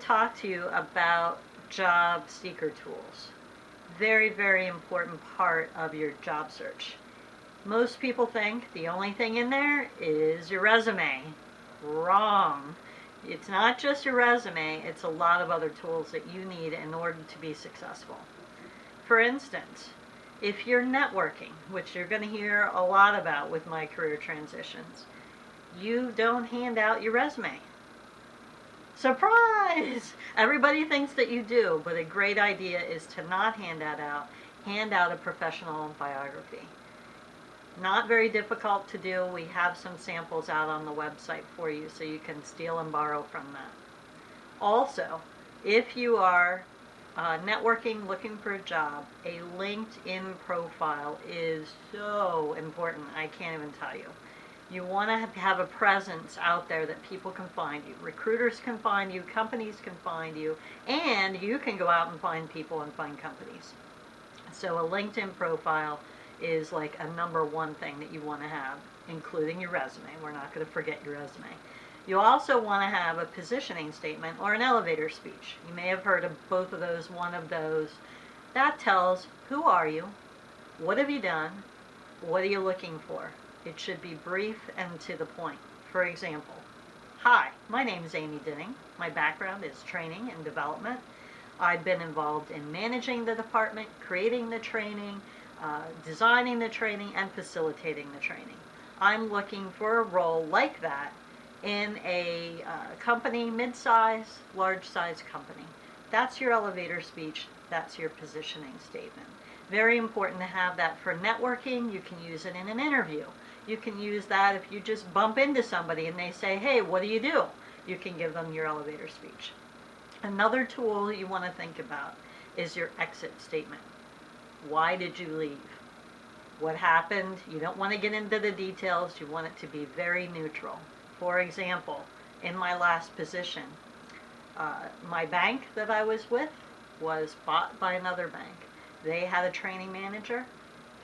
talk to you about job seeker tools. Very, very important part of your job search. Most people think the only thing in there is your resume. Wrong. It's not just your resume, it's a lot of other tools that you need in order to be successful. For instance, if you're networking, which you're going to hear a lot about with my career transitions, you don't hand out your resume. Surprise! Everybody thinks that you do, but a great idea is to not hand that out. Hand out a professional biography. Not very difficult to do. We have some samples out on the website for you so you can steal and borrow from that. Also, if you are networking, looking for a job, a LinkedIn profile is so important. I can't even tell you. You want to have a presence out there that people can find you. Recruiters can find you, companies can find you, and you can go out and find people and find companies. So a LinkedIn profile is like a #1 thing that you want to have, including your resume. We're not going to forget your resume. You also want to have a positioning statement or an elevator speech. You may have heard of both of those, one of those. That tells who are you, what have you done, what are you looking for. It should be brief and to the point. For example, hi, my name is Amy Dinning. My background is training and development. I've been involved in managing the department, creating the training, designing the training, and facilitating the training. I'm looking for a role like that in a company, mid-size, large-size company. That's your elevator speech. That's your positioning statement. Very important to have that for networking. You can use it in an interview. You can use that if you just bump into somebody and they say, hey, what do? You can give them your elevator speech. Another tool you want to think about is your exit statement. Why did you leave? What happened? You don't want to get into the details. You want it to be very neutral. For example, in my last position, my bank that I was with was bought by another bank. They had a training manager.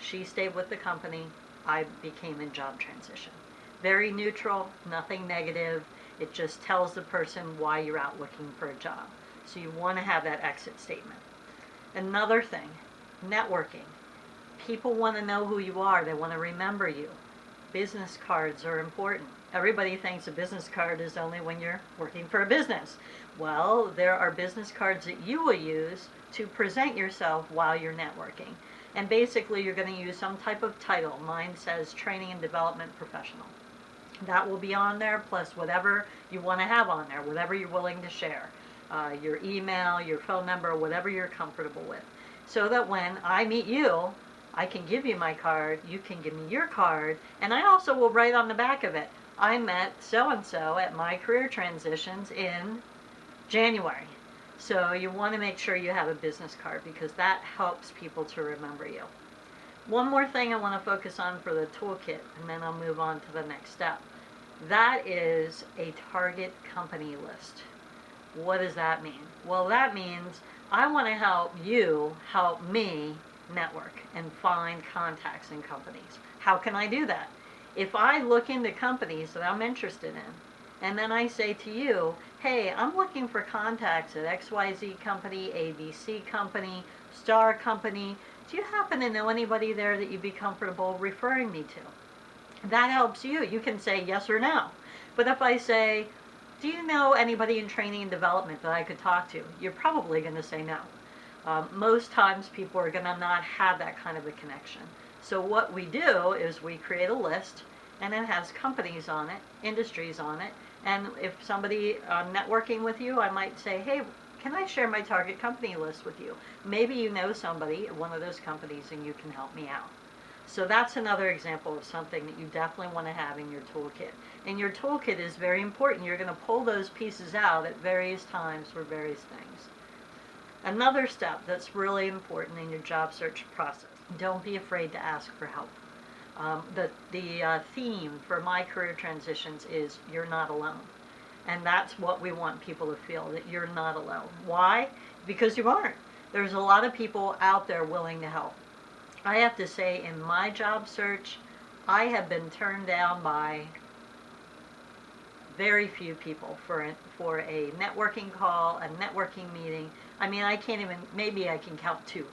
She stayed with the company. I became in job transition. Very neutral, nothing negative. It just tells the person why you're out looking for a job. So you want to have that exit statement. Another thing, networking. People want to know who you are. They want to remember you. Business cards are important. Everybody thinks a business card is only when you're working for a business. Well, there are business cards that you will use to present yourself while you're networking. And basically, you're going to use some type of title. Mine says Training and Development Professional. That will be on there, plus whatever you want to have on there, whatever you're willing to share. Your email, your phone number, whatever you're comfortable with. So that when I meet you, I can give you my card, you can give me your card, and I also will write on the back of it, I met so-and-so at my career transitions in January. So you want to make sure you have a business card because that helps people to remember you. One more thing I want to focus on for the toolkit, and then I'll move on to the next step. That is a target company list. What does that mean? Well, that means I want to help you help me network and find contacts in companies. How can I do that? If I look into companies that I'm interested in, and then I say to you, hey, I'm looking for contacts at XYZ company, ABC company, Star company. Do you happen to know anybody there that you'd be comfortable referring me to? That helps you. You can say yes or no. But if I say, do you know anybody in training and development that I could talk to? You're probably going to say no. Most times people are going to not have that kind of a connection. So what we do is we create a list, and it has companies on it, industries on it, and if somebody networking with you, I might say, hey, can I share my target company list with you? Maybe you know somebody at one of those companies and you can help me out. So that's another example of something that you definitely want to have in your toolkit. And your toolkit is very important. You're going to pull those pieces out at various times for various things. Another step that's really important in your job search process, don't be afraid to ask for help. The theme for my career transitions is you're not alone. And that's what we want people to feel, that you're not alone. Why? Because you aren't. There's a lot of people out there willing to help. I have to say, in my job search, I have been turned down by very few people for a networking call, a networking meeting. I mean, I can't even, maybe I can count 2.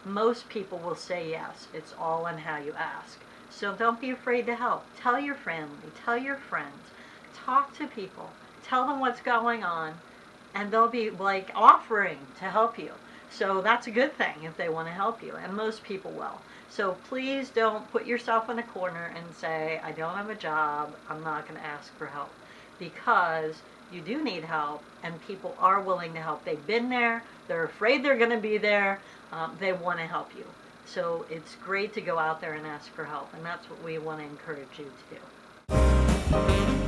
Most people will say yes. It's all on how you ask. So don't be afraid to help. Tell your family, tell your friends, talk to people, tell them what's going on, and they'll be like offering to help you. So that's a good thing if they want to help you, and most people will. So please don't put yourself in a corner and say, I don't have a job, I'm not going to ask for help. Because you do need help, and people are willing to help. They've been there, they're afraid they're going to be there, they want to help you. So it's great to go out there and ask for help, and that's what we want to encourage you to do.